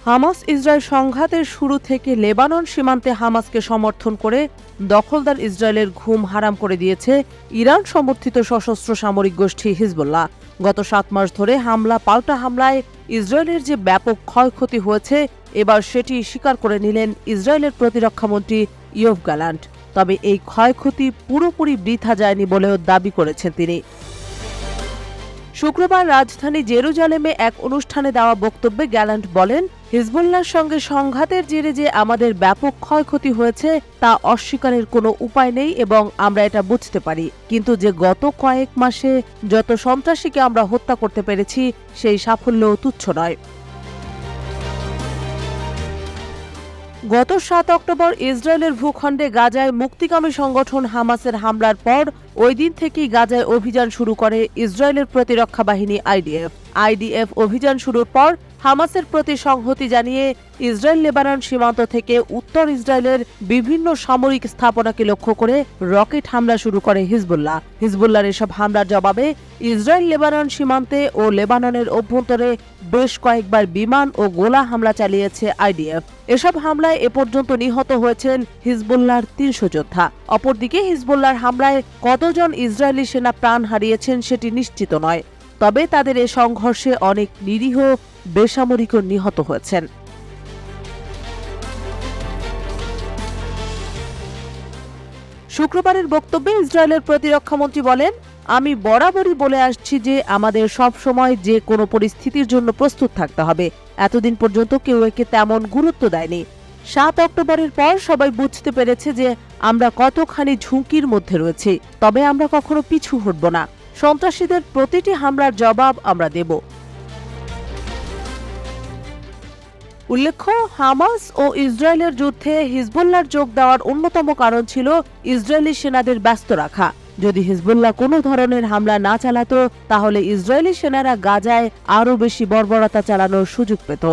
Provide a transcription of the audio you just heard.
Hamas Israel সংঘাতের শুরু থেকে লেবানন সীমান্তে হামাসকে সমর্থন করে দখলদার ইসরায়েলের ঘুম হারাম করে দিয়েছে ইরান সমর্থিত সশস্ত্র সামরিক গোষ্ঠী হিজবুল্লাহ। গত ৭ মাস ধরে হামলা পাল্টা হামলায় ইসরায়েলের যে ব্যাপক ক্ষয়ক্ষতি হয়েছে, এবার সেটি স্বীকার করে নিলেন ইসরায়েলের প্রতিরক্ষামন্ত্রী ইয়োভ গ্যালান্ট। তবে এই ক্ষয়ক্ষতি পুরোপুরি বৃথা যায়নি বলেও দাবি করেছেন তিনি। শুক্রবার রাজধানী জেরুজালেমে এক অনুষ্ঠানে দেওয়া বক্তব্যে গ্যালান্ট বলেন, হিজবুল্লাহর সঙ্গে সংঘাতের জেরে যে আমাদের ব্যাপক ক্ষয়ক্ষতি হয়েছে তা অস্বীকারের কোনো উপায় নেই এবং আমরা এটা বুঝতে পারি। কিন্তু যে গত কয়েক মাসে যত সন্ত্রাসীকে আমরা হত্যা করতে পেরেছি সেই সাফল্য তুচ্ছ নয়। গত ৭ অক্টোবর ইসরায়েলের ভূখণ্ডে গাজায় মুক্তিকামী সংগঠন হামাসের হামলার পর ওই দিন থেকেই গাজায় অভিযান শুরু করে ইসরায়েলের প্রতিরক্ষা বাহিনী আইডিএফ অভিযান শুরুর পর হামাসের প্রতি সংহতি জানিয়ে ইসরায়েল লেবানন সীমান্ত থেকে উত্তর ইসরায়েলের বিভিন্ন সামরিক স্থাপনাকে লক্ষ্য করে রকেট হামলা শুরু করে হিজবুল্লাহর এসব হামলার জবাবে ইসরায়েল লেবানন সীমান্তে ও লেবাননের অভ্যন্তরে বেশ কয়েকবার বিমান ও গোলা হামলা চালিয়েছে আইডিএফ। এসব হামলায় এ পর্যন্ত নিহত হয়েছেন হিজবুল্লাহর ৩০০ যোদ্ধা। অপরদিকে হিজবুল্লাহর হামলায় কতজন ইসরায়েলি সেনা প্রাণ হারিয়েছেন সেটি নিশ্চিত নয়, তবে তাদের এ সংঘর্ষে অনেক নিরীহ বেসামরিকও নিহত হয়েছেন। শুক্রবারের বক্তব্যে ইসরায়েলের প্রতিরক্ষামন্ত্রী বলেন, আমি বরাবরই বলে আসছি যে আমাদের সব সময় যে কোনো পরিস্থিতির জন্য প্রস্তুত থাকতে হবে। এতদিন পর্যন্ত কেউ একে তেমন গুরুত্ব দেয়নি। ৭ অক্টোবরের পর সবাই বুঝতে পেরেছে যে আমরা কতখানি ঝুঁকির মধ্যে রয়েছি, তবে আমরা কখনো পিছু হটব না। সন্ত্রাসীদের প্রতিটি হামলার জবাব আমরা দেব। উল্লেখ্য, হামাস ও ইসরায়েলের যুদ্ধে হিজবুল্লাহর যোগ দেওয়ার অন্যতম কারণ ছিল ইসরায়েলি সেনাদের ব্যস্ত রাখা। যদি হিজবুল্লাহ কোনো ধরনের হামলা না চালাতো, তাহলে ইসরায়েলি সেনারা গাজায় আরও বেশি বর্বরতা চালানোর সুযোগ পেত।